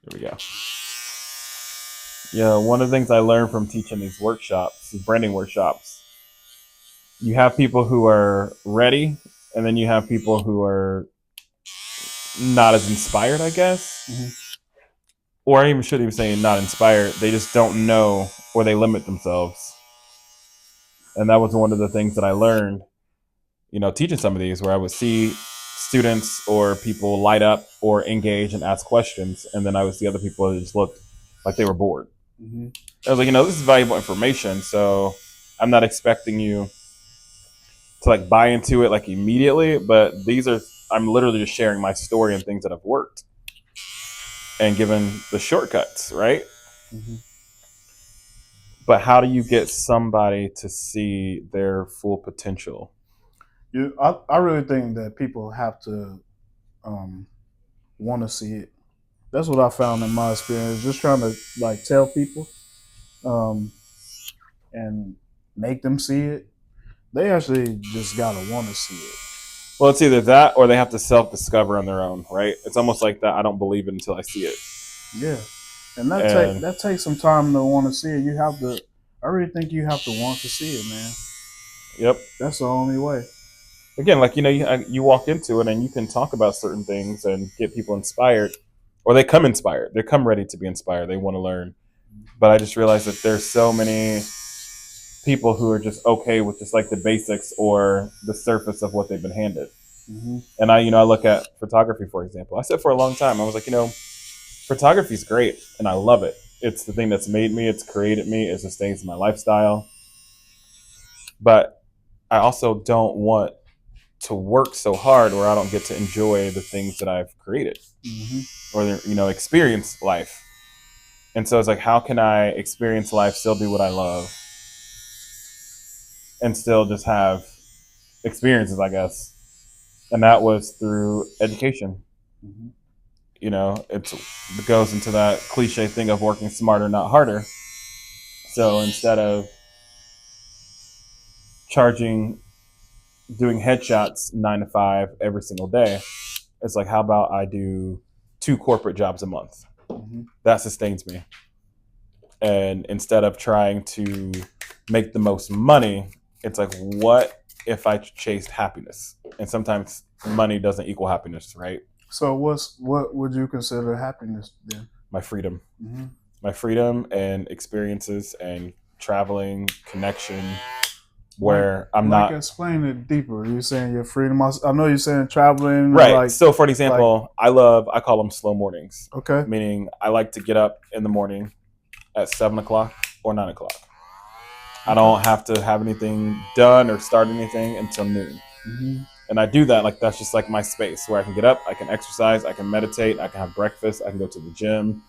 There we go. Yeah, one of the things I learned from teaching these workshops, these branding workshops, you have people who are ready, and then you have people who are not as inspired, I guess. Mm-hmm. Or I even should even say not inspired. They just don't know, or they limit themselves. And that was one of the things that I learned, teaching some of these, where I would see students or people light up or engage and ask questions, and then I would see other people that just looked like they were bored. Mm-hmm. I was like, this is valuable information, so I'm not expecting you to like buy into it like immediately, but I'm literally just sharing my story and things that have worked and given the shortcuts, right? Mm-hmm. But how do you get somebody to see their full potential? I really think that people have to want to see it. That's what I found in my experience. Just trying to like tell people um, and make them see it. They actually just gotta want to see it. Well, it's either that or they have to self-discover on their own, right? It's almost like that. I don't believe it until I see it. Yeah, and And that takes some time to want to see it. You have to. I really think you have to want to see it, man. yep. That's the only way. Again, like you walk into it and you can talk about certain things and get people inspired, or they come inspired. They come ready to be inspired. They want to learn. But I just realized that there's so many people who are just okay with just like the basics or the surface of what they've been handed. Mm-hmm. And I look at photography, for example. I said for a long time, I was like, photography is great and I love it. It's the thing that's made me, it's created me, it sustains my lifestyle. But I also don't want to work so hard where I don't get to enjoy the things that I've created Mm-hmm. or, experience life. And so it's like, how can I experience life, still do what I love, and still just have experiences, I guess. And that was through education. Mm-hmm. It goes into that cliche thing of working smarter, not harder. So instead of charging, doing headshots 9 to 5 every single day, it's like, how about I do 2 corporate jobs a month? Mm-hmm. That sustains me. And instead of trying to make the most money, it's like, what if I chased happiness? And sometimes money doesn't equal happiness, right? So what would you consider happiness then? My freedom. Mm-hmm. My freedom and experiences and traveling, connection, where I'm not. Explain it deeper. You're saying your freedom. I know you're saying traveling. Right. So, for an example, I call them slow mornings. Okay. Meaning, I like to get up in the morning at 7 o'clock or 9 o'clock. I don't have to have anything done or start anything until noon. Mm-hmm. And I do that, like, that's just like my space where I can get up, I can exercise, I can meditate, I can have breakfast, I can go to the gym.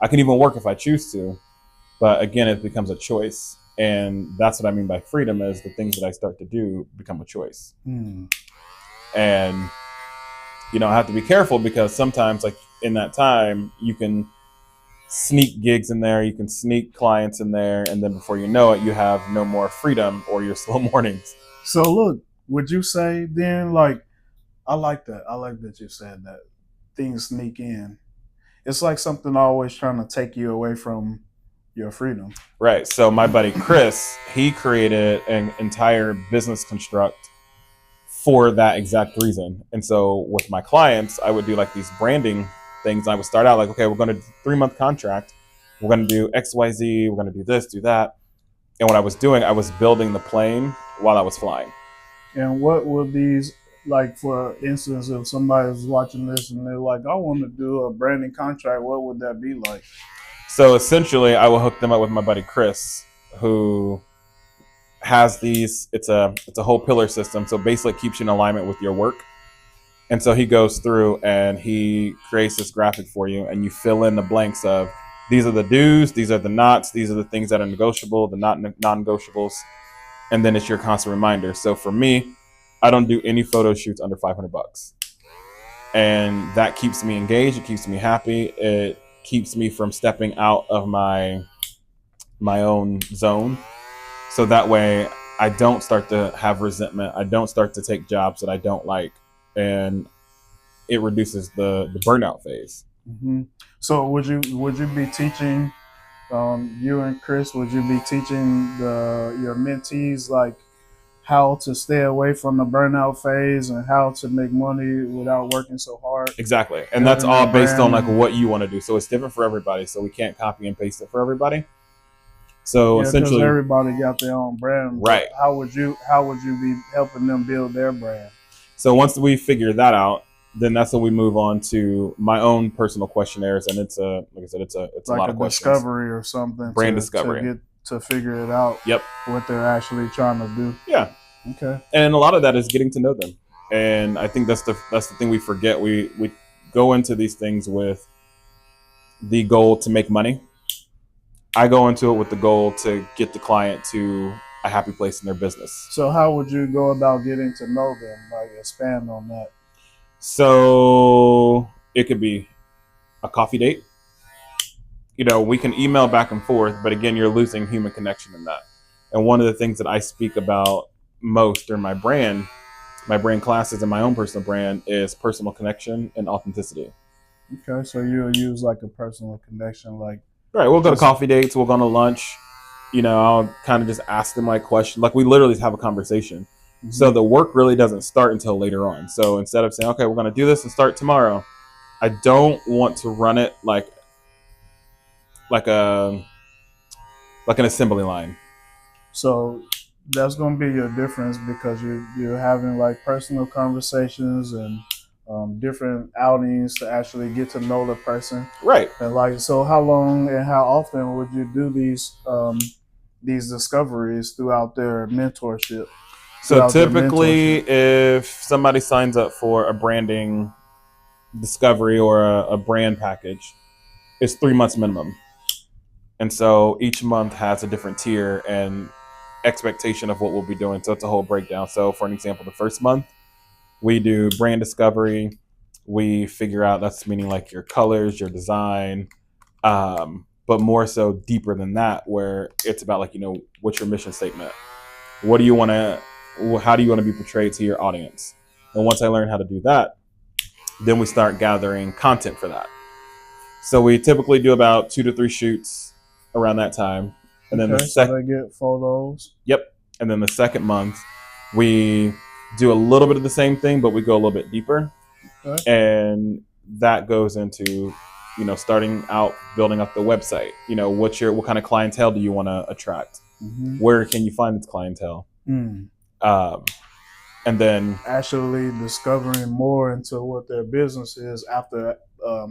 I can even work if I choose to. But again, it becomes a choice. And that's what I mean by freedom, is the things that I start to do become a choice. Mm. And, I have to be careful because sometimes, like, in that time, you can sneak gigs in there, you can sneak clients in there, and then before you know it, you have no more freedom or your slow mornings. So look, would you say then, like, I like that. I like that you said that things sneak in. It's like something always trying to take you away from your freedom. Right. So my buddy Chris, he created an entire business construct for that exact reason. And so with my clients, I would do like these branding things. I would start out like, okay, we're going to do a 3-month contract. We're going to do XYZ. We're going to do this, do that. And what I was doing, I was building the plane while I was flying. And what would these, like, for instance, if somebody was watching this and they're like, I want to do a branding contract, what would that be like? So essentially, I will hook them up with my buddy Chris, who has these. It's a whole pillar system. So basically, it keeps you in alignment with your work. And so he goes through and he creates this graphic for you, and you fill in the blanks of, these are the do's, these are the nots, these are the things that are negotiable, the non-negotiables, and then it's your constant reminder. So for me, I don't do any photo shoots under $500, and that keeps me engaged. It keeps me happy. It keeps me from stepping out of my own zone. So that way, I don't start to have resentment. I don't start to take jobs that I don't like, and it reduces the burnout phase. Hmm. So would you be teaching you and Chris? Would you be teaching your mentees like how to stay away from the burnout phase and how to make money without working so hard, Exactly. And that's building all their based on brand? like And what you want to do. So it's different for everybody. So we can't copy and paste it for everybody. So yeah, because essentially, everybody got their own brand. But right. how would you be helping them build their brand? So once we figure that out, then that's when we move on to my own personal questionnaires, and it's a like I said, it's a Like lot a of questions. discovery or something Brand to discovery. get to figure it out Yep. what they're actually trying to do. Yeah. Okay. And a lot of that is getting to know them. And I think that's the thing we forget. We go into these things with the goal to make money. I go into it with the goal to get the client to a happy place in their business. So how would you go about getting to know them? Like expand on that. So it could be a coffee date. You know, we can email back and forth, but again, you're losing human connection in that. And one of the things that I speak about most during my brand classes and my own personal brand is personal connection and authenticity. Okay, so you'll use like a personal connection, like Right. We'll go to just. coffee dates. We'll go to lunch. You know, I'll kind of just ask them like questions. Like we literally have a conversation. So Mhm. the work really doesn't start until later on. So instead of saying, okay, we're going to do this and start tomorrow, I don't want to run it like a like an assembly line. So that's going to be your difference because you're having like personal conversations and different outings to actually get to know the person. Right. And like, so how long and how often would you do these discoveries throughout their mentorship? So Throughout their typically, mentorship. if somebody signs up for a branding discovery or a brand package, it's 3 months minimum. And so each month has a different tier and expectation of what we'll be doing. So it's a whole breakdown. So for an example, the first month we do brand discovery. We figure out that's meaning like your colors, your design, but more so deeper than that, where it's about like, you know, what's your mission statement? What do you want to, how do you want to be portrayed to your audience? And once I learn how to do that, then we start gathering content for that. So we typically do about 2 to 3 shoots around that time. And then Okay, so they get photos. yep. And then the second month, we do a little bit of the same thing, but we go a little bit deeper. Okay. And that goes into, you know, starting out building up the website. You know, what kind of clientele do you want to attract? Mm-hmm. Where can you find this clientele? Mm. And then Actually discovering more into what their business is after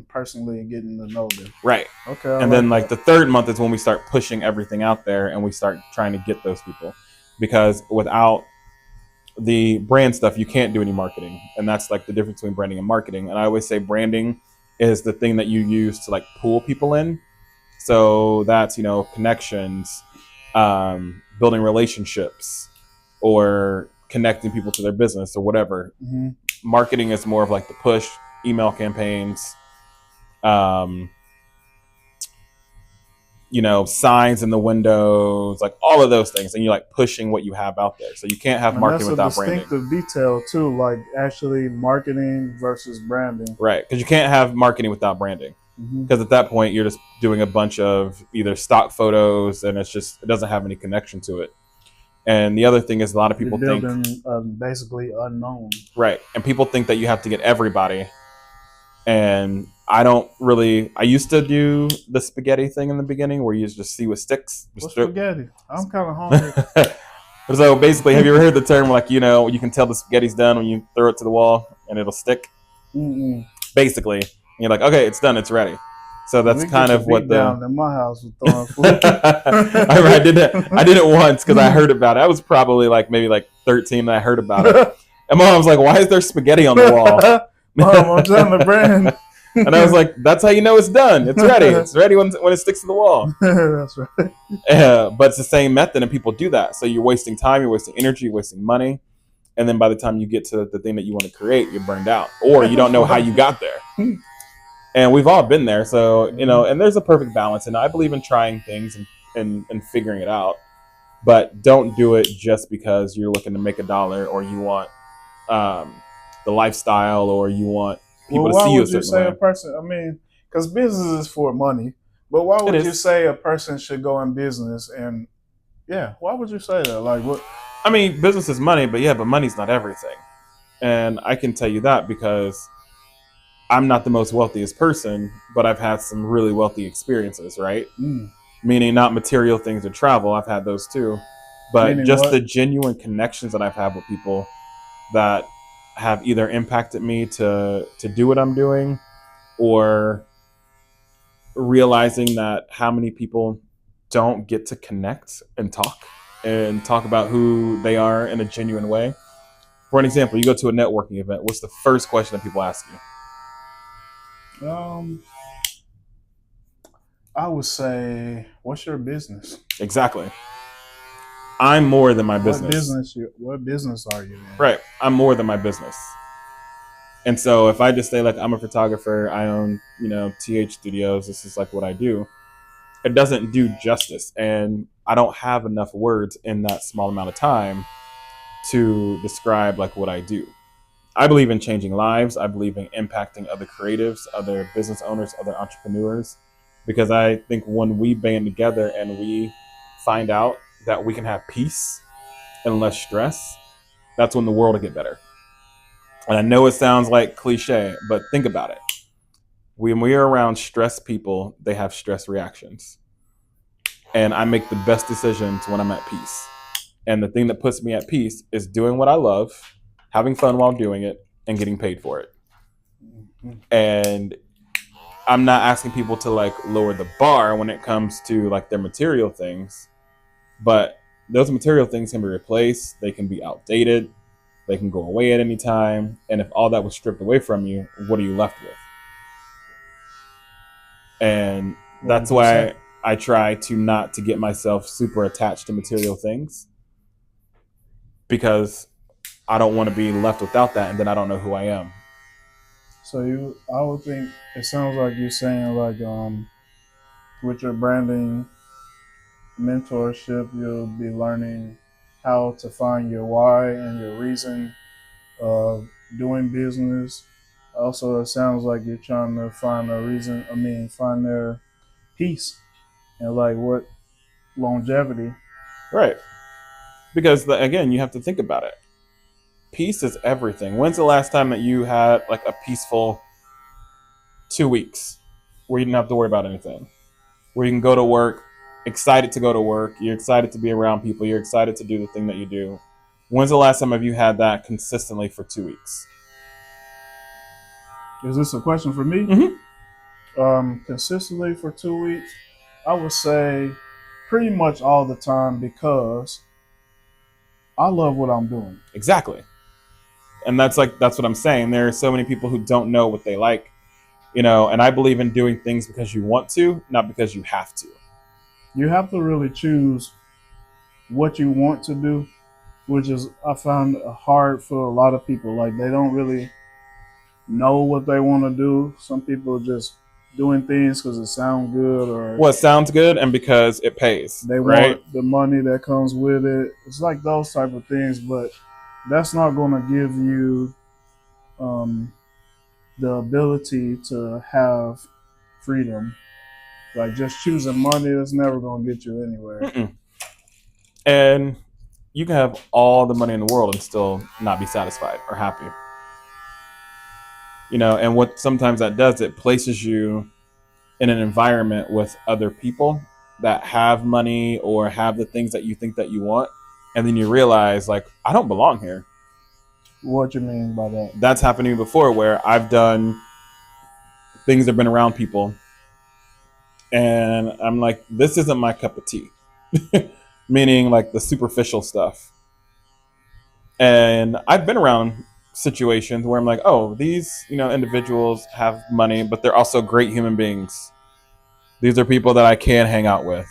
personally getting to know them. right. Okay. And then like the third month is when we start pushing everything out there and we start trying to get those people, because without the brand stuff, you can't do any marketing. And that's like the difference between branding and marketing. And I always say branding is the thing that you use to like pull people in. So that's, you know, connections, building relationships, or connecting people to their business or whatever. Mm-hmm. Marketing is more of like the push, email campaigns, um, you know, signs in the windows, like all of those things. And you're like pushing what you have out there. So you can't have And marketing that's a without branding. distinctive detail too, like actually marketing versus branding. Right. Because you can't have marketing without branding. Because at that point, you're just doing a bunch of either stock photos and it doesn't have any connection to it. And the other thing is a lot of people You're think, building basically unknown. right. And people think that you have to get everybody. And I don't really, I used to do the spaghetti thing in the beginning where you just see what sticks. What's spaghetti? I'm kind of hungry. So basically, have you ever heard the term like, you know, you can tell the spaghetti's done when you throw it to the wall and it'll stick? Mm-mm. Basically, you're like, okay, it's done, it's ready. So that's kind of what down in my house with throwing food. I did it once because I heard about it. I was probably like maybe like 13 and I heard about it. And mom was like, why is there spaghetti on the wall? Mom, I'm trying to brand. And I was like, that's how you know it's done. It's ready. It's ready when it sticks to the wall. That's right. But it's the same method and people do that. So you're wasting time, you're wasting energy, you're wasting money. And then by the time you get to the thing that you want to create, you're burned out. Or you don't know how you got there. And we've all been there. So, you know, and there's a perfect balance. And I believe in trying things and figuring it out. But don't do it just because you're looking to make $1 or you want the lifestyle or you want people to see you a certain way. A person, I mean, because business is for money. But why It would you is. say a person should go in business? And yeah, why would you say that? Like what? I mean, business is money, but money's not everything. And I can tell you that because I'm not the most wealthiest person, but I've had some really wealthy experiences, right? Mm, Meaning not material things or travel. I've had those too. But meaning just what? the genuine connections that I've had with people that have either impacted me to do what I'm doing, or realizing that how many people don't get to connect and talk about who they are in a genuine way. For an example, you go to a networking event. What's the first question that people ask you? Um, I would say, what's your business? Exactly. I'm more than my What business. business you? What business are you in? Right. I'm more than my business. And so if I just say like I'm a photographer, I own, TH Studios, this is like what I do, it doesn't do justice. And I don't have enough words in that small amount of time to describe like what I do. I believe in changing lives. I believe in impacting other creatives, other business owners, other entrepreneurs, because I think when we band together and we find out that we can have peace and less stress, that's when the world will get better. And I know it sounds like cliche, but think about it. When we are around stressed people, they have stress reactions. And I make the best decisions when I'm at peace. And the thing that puts me at peace is doing what I love, having fun while doing it, and getting paid for it. Mhm. And I'm not asking people to like lower the bar when it comes to like their material things, but those material things can be replaced, they can be outdated, they can go away at any time. And if all that was stripped away from you, what are you left with? And What that's would you say? why I try to not to get myself super attached to material things, because I don't want to be left without that and then I don't know who I am. So I would think it sounds like you're saying like with your branding mentorship, you'll be learning how to find your why and your reason of doing business. Also, it sounds like you're trying to find a reason. I mean, find their peace and like what longevity. Right. Because again, you have to think about it. Peace is everything. When's the last time that you had like a peaceful 2 weeks where you didn't have to worry about anything? Where you can go to work, excited to go to work, you're excited to be around people, you're excited to do the thing that you do. When's the last time have you had that consistently for 2 weeks? Is this a question for me? Mm-hmm. Consistently for 2 weeks, I would say pretty much all the time because I love what I'm doing. Exactly. And that's what I'm saying. There are so many people who don't know what they like, and I believe in doing things because you want to, not because you have to. You have to really choose what you want to do, which is I found hard for a lot of people. Like they don't really know what they want to do. Some people just doing things because it sounds good or Well, it sounds good and because it pays, they right? want the money that comes with it. It's like those type of things, but that's not going to give you um, the ability to have freedom. Like just choosing money is never going to get you anywhere. Mm-mm. And you can have all the money in the world and still not be satisfied or happy. And what sometimes that does, it places you in an environment with other people that have money or have the things that you think that you want, and then you realize like I don't belong here. What you mean by that? That's happened to me before where I've done things, have been around people, and I'm like, this isn't my cup of tea. Meaning like the superficial stuff. And I've been around situations where I'm like, oh, these individuals have money, but they're also great human beings. These are people that I can hang out with.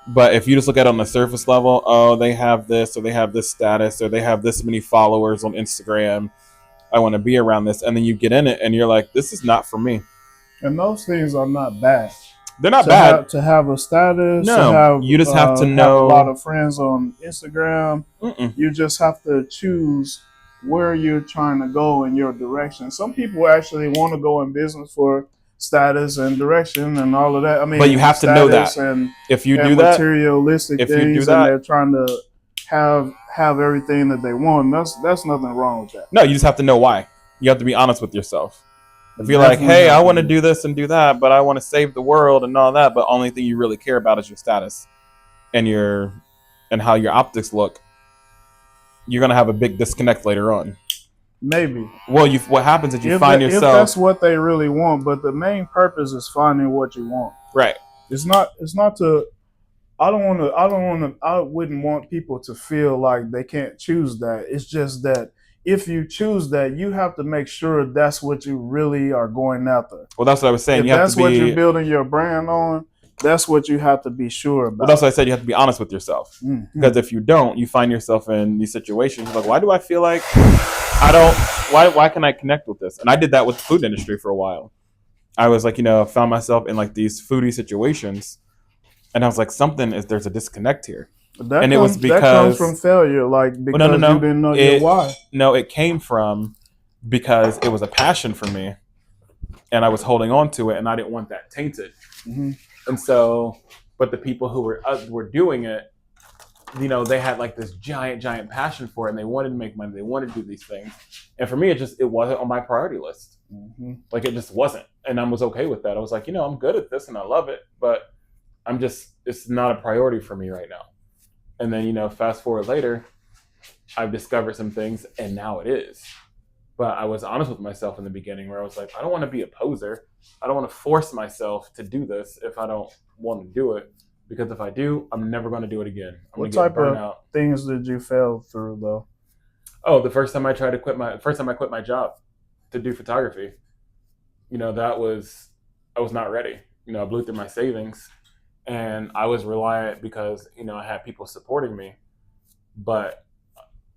But if you just look at it on the surface level, oh, they have this, or they have this status, or they have this many followers on Instagram, I want to be around this. And then you get in it and you're like, this is not for me. And those things are not bad. They're not bad. To have a status, to No, you just have to have a know. lot of friends on Instagram. Mm-mm. You just have to choose where you're trying to go in your direction. Some people actually want to go in business for status and direction and all of that. I mean, but you have to know that status if you and do that, materialistic if you do things, and that, they're trying to have everything that they want. That's nothing wrong with that. no, you just have to know why. You have to be honest with yourself. If You you're like, definitely hey, I have to want to be. do this and do that, but I want to save the world and all that, but only thing you really care about is your status and your and how your optics look, you're gonna have a big disconnect later on. Maybe Well, what happens is you if find if that's yourself what they really want, but the main purpose is finding what you want. right. It's not. It's not to. I don't want to. I don't want to. I wouldn't want people to feel like they can't choose that. It's just that if you choose that, you have to make sure that's what you really are going after. Well, that's what I was saying. If You have to that's what you're be. building your brand on, that's what you have to be sure Well, about. that's what I said. You have to be honest with yourself Mm-hmm. because if you don't, you find yourself in these situations like, why do I feel like I don't? Why can I connect with this? And I did that with the food industry for a while. I was like, found myself in like these foodie situations, and I was like, there's a disconnect here. And it was That comes because from failure, like well, no, because you didn't know your why. No, it came from because it was a passion for me, and I was holding on to it, and I didn't want that tainted. Mm-hmm. And so, but the people who were doing it, they had like this giant passion for it, and they wanted to make money. They wanted to do these things, and for me, it wasn't on my priority list. Mm-hmm. Like it just wasn't, and I was okay with that. I was like, I'm good at this, and I love it, but it's not a priority for me right now. And then, fast forward later, I've discovered some things, and now it is. But I was honest with myself in the beginning where I was like, I don't want to be a poser. I don't want to force myself to do this if I don't want to do it. Because if I do, I'm never going to do it again. What type of things did you fail through, though? Oh, the first time I quit my job to do photography, I was not ready. I blew through my savings, and I was reliant because, I had people supporting me. But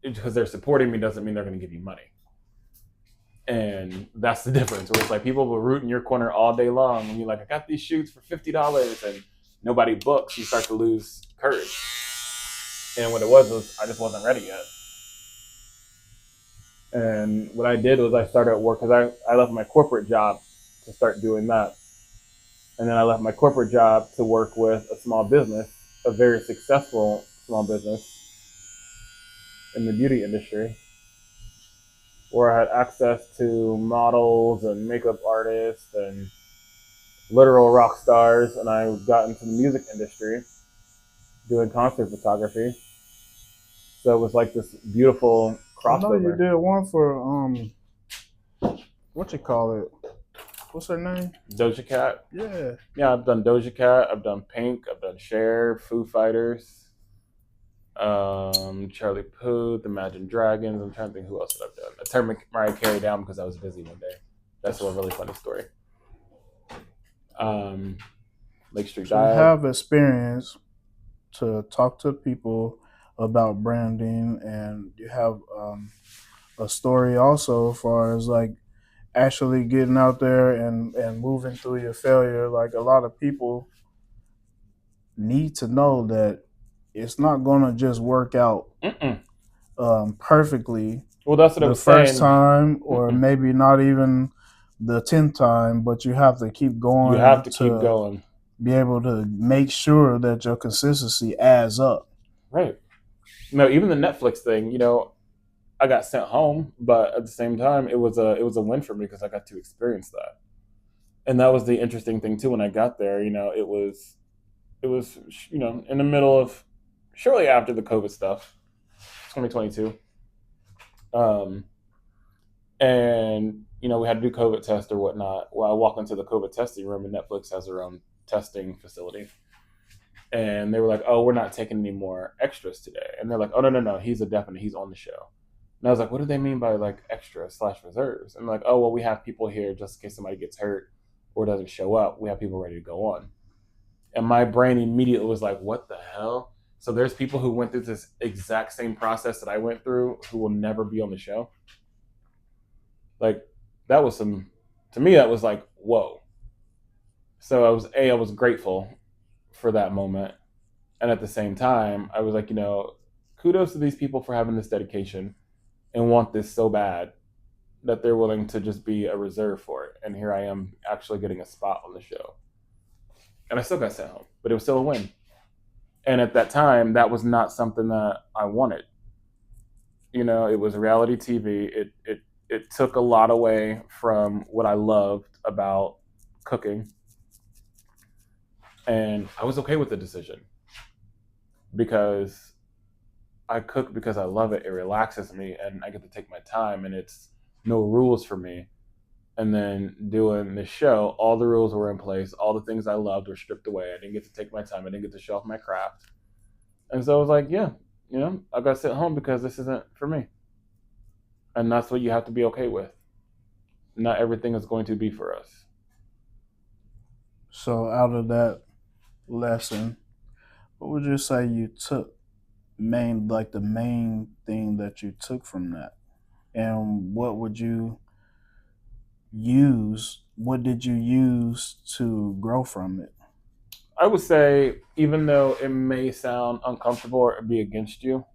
because they're supporting me doesn't mean they're going to give you money. And that's the difference. Where it's like people will root in your corner all day long, and you're like, I got these shoots for $50, and nobody books. You start to lose courage. And what it was I just wasn't ready yet. And what I did was I started work because I left my corporate job to start doing that. And then I left my corporate job to work with a small business, a very successful small business in the beauty industry, where I had access to models and makeup artists and literal rock stars, and I got into the music industry doing concert photography. So it was like this beautiful crossover. I know you did one for what you call it? What's her name? Doja Cat. Yeah, I've done Doja Cat. I've done Pink. I've done Cher, Foo Fighters, Charlie Puth, Imagine Dragons. I'm trying to think who else I've done. I turned Mariah Carey down because I was busy one day. That's a really funny story. Lake Street so Dive. You have experience to talk to people about branding, and you have a story also as far as like actually getting out there and moving through your failure. Like a lot of people need to know that it's not gonna just work out perfectly. Well, that's what I was the first saying. time, or maybe not even the 10th time, but you have to keep going. You have to keep going. Be able to make sure that your consistency adds up. Right. No, even the Netflix thing, I got sent home, but at the same time, it was a win for me because I got to experience that. And that was the interesting thing too. When I got there, it was in the middle of shortly after the COVID stuff, 2022. And we had to do COVID test or whatnot. Well, I walk into the COVID testing room, and Netflix has their own testing facility. And they were like, "Oh, we're not taking any more extras today." And they're like, "Oh, no, he's a definite. He's on the show." And I was like, "What do they mean by like extra/reserves?" And like, "Oh, well, we have people here just in case somebody gets hurt or doesn't show up. We have people ready to go on." And my brain immediately was like, "What the hell?" So there's people who went through this exact same process that I went through who will never be on the show. Like that was to me, that was like, whoa. So I was grateful for that moment. And at the same time, I was like, kudos to these people for having this dedication and want this so bad that they're willing to just be a reserve for it. And here I am actually getting a spot on the show. And I still got sent home, but it was still a win. And at that time, that was not something that I wanted. It was reality TV. It took a lot away from what I loved about cooking. And I was okay with the decision because I cook because I love it. It relaxes me and I get to take my time and it's no rules for me. And then doing this show, all the rules were in place. All the things I loved were stripped away. I didn't get to take my time. I didn't get to show off my craft. And so I was like, yeah, I got to sit home because this isn't for me. And that's what you have to be okay with. Not everything is going to be for us. So out of that lesson, what would you say you took the main thing that you took from that? And what would you use? What did you use to grow from it? I would say, even though it may sound uncomfortable or be against you,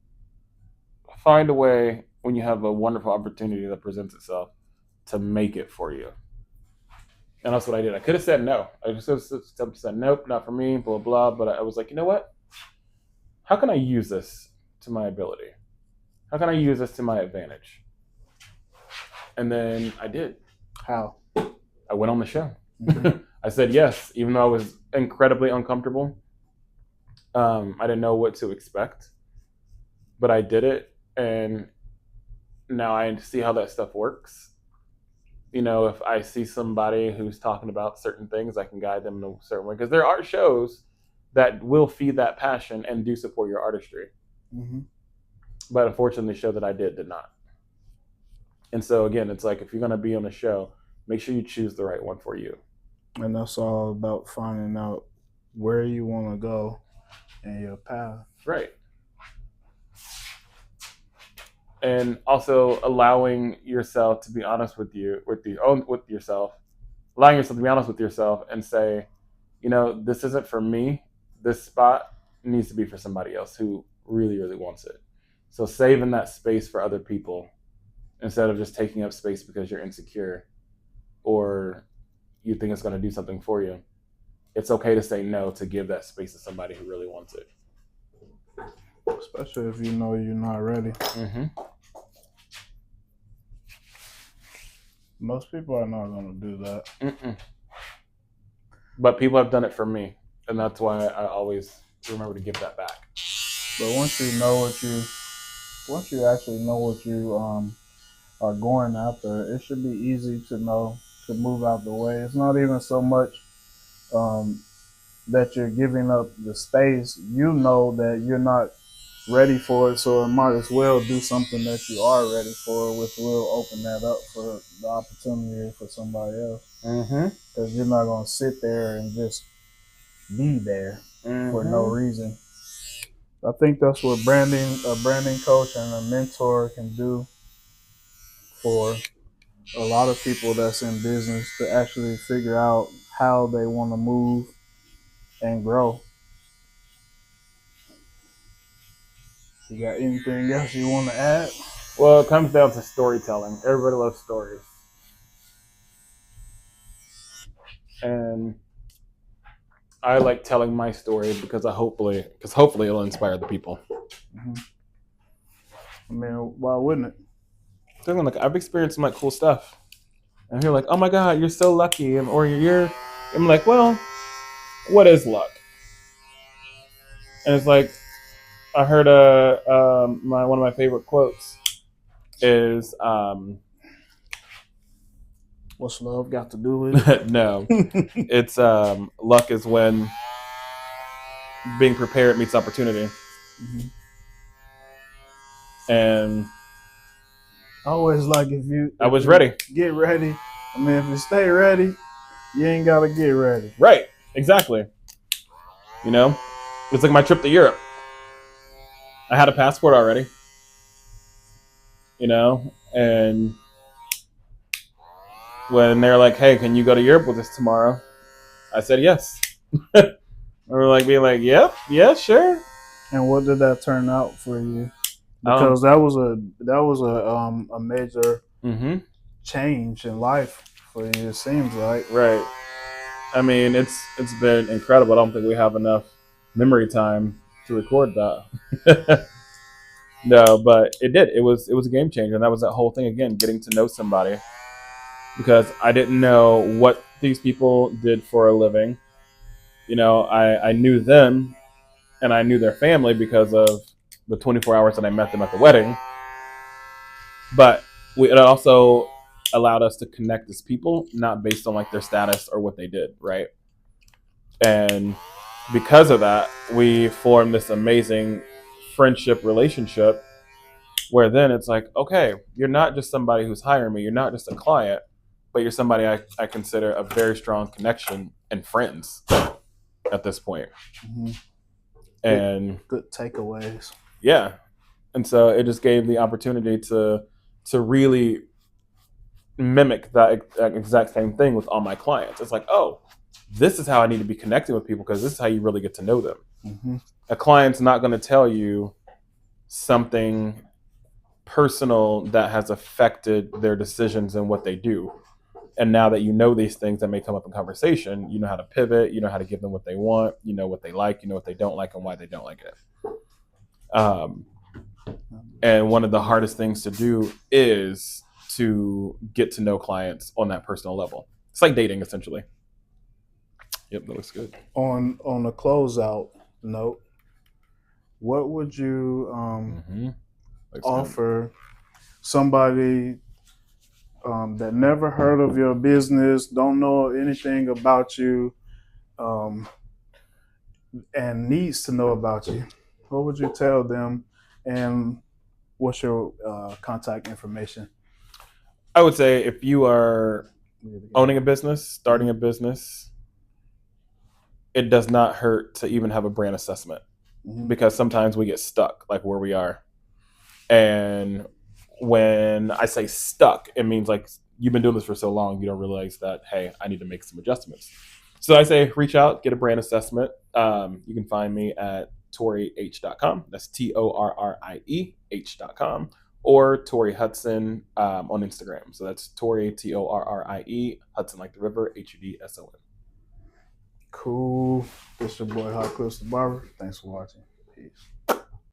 find a way when you have a wonderful opportunity that presents itself to make it for you. And that's what I did. I could have said no. I just said nope, not for me, blah, blah. But I was like, you know what? How can I use this to my ability? How can I use this to my advantage? And then I did. How? I went on the show. Mm-hmm. I said yes, even though I was incredibly uncomfortable. I didn't know what to expect, but I did it. And now I see how that stuff works. If I see somebody who's talking about certain things, I can guide them in a certain way. Because there are shows that will feed that passion and do support your artistry. Mm-hmm. But unfortunately, the show that I did not. And so again, it's like, if you're going to be on a show, make sure you choose the right one for you. And that's all about finding out where you want to go and your path. Right. And also allowing yourself to be honest with yourself, allowing yourself to be honest with yourself and say, this isn't for me. This spot needs to be for somebody else who really, really wants it. So saving that space for other people instead of just taking up space because you're insecure or you think it's going to do something for you. It's okay to say no, to give that space to somebody who really wants it. Especially if you know you're not ready. Mm-hmm. Most people are not going to do that. Mm-mm. But people have done it for me, and that's why I always remember to give that back. But once you actually know what you are going after, it should be easy to know to move out the way. It's not even so much that you're giving up the space. You know that you're not ready for it, so it might as well do something that you are ready for, which will open that up for the opportunity for somebody else. Mm-hmm. Because you're not going to sit there and just be there for no reason. I think that's what a branding coach and a mentor can do for a lot of people that's in business, to actually figure out how they want to move and grow. You got anything else you want to add? Well, it comes down to storytelling. Everybody loves stories. And I like telling my story because hopefully it'll inspire the people. Mm-hmm. I mean, why wouldn't it? Like, I've experienced some cool stuff, and you're like, "Oh my God, you're so lucky," I'm like, "Well, what is luck?" And it's like, I heard one of my favorite quotes is, "What's love got to do with it?" No, it's luck is when being prepared meets opportunity. Mm-hmm. And always like I was ready. Get ready. I mean, if you stay ready, you ain't gotta get ready. Right. Exactly. It's like my trip to Europe. I had a passport already. And when they're like, "Hey, can you go to Europe with us tomorrow?" I said yes. Or like being like, "Yep, yeah, sure." And what did that turn out for you? Because that was a major change in life for you. It seems like. Right. I mean, it's been incredible. I don't think we have enough memory time to record that. No, but it did. It was a game changer, and that was that whole thing again, getting to know somebody because I didn't know what these people did for a living. I knew them and I knew their family because of the 24 hours that I met them at the wedding. But it also allowed us to connect as people, not based on like their status or what they did, right? And because of that, we formed this amazing friendship relationship where then it's like, okay, you're not just somebody who's hiring me, you're not just a client, but you're somebody I consider a very strong connection and friends at this point. Mm-hmm. And good takeaways. yeah, and so it just gave the opportunity to really mimic that exact same thing with all my clients. It's like, oh, this is how I need to be connecting with people because this is how you really get to know them. Mm-hmm. A client's not going to tell you something personal that has affected their decisions and what they do. And now that you know these things that may come up in conversation, you know how to pivot, you know how to give them what they want, you know what they like, you know what they don't like, and why they don't like it. And one of the hardest things to do is to get to know clients on that personal level. It's like dating, essentially. Yep, that looks good. On the closeout note, what would you offer somebody that never heard of your business, don't know anything about you, and needs to know about you? What would you tell them, and what's your contact information? I would say if you are owning a business, starting a business, it does not hurt to even have a brand assessment because sometimes we get stuck like where we are. And when I say stuck, it means like you've been doing this for so long, you don't realize that, hey, I need to make some adjustments. So I say reach out, get a brand assessment. You can find me at torrieh.com. That's TORRIEH.com. Or Torrie Hudson on Instagram. So that's Torrie, TORRIE, Hudson like the river, HUDSON. Cool. This is your boy Hot Clips the Barber. Thanks for watching. Peace.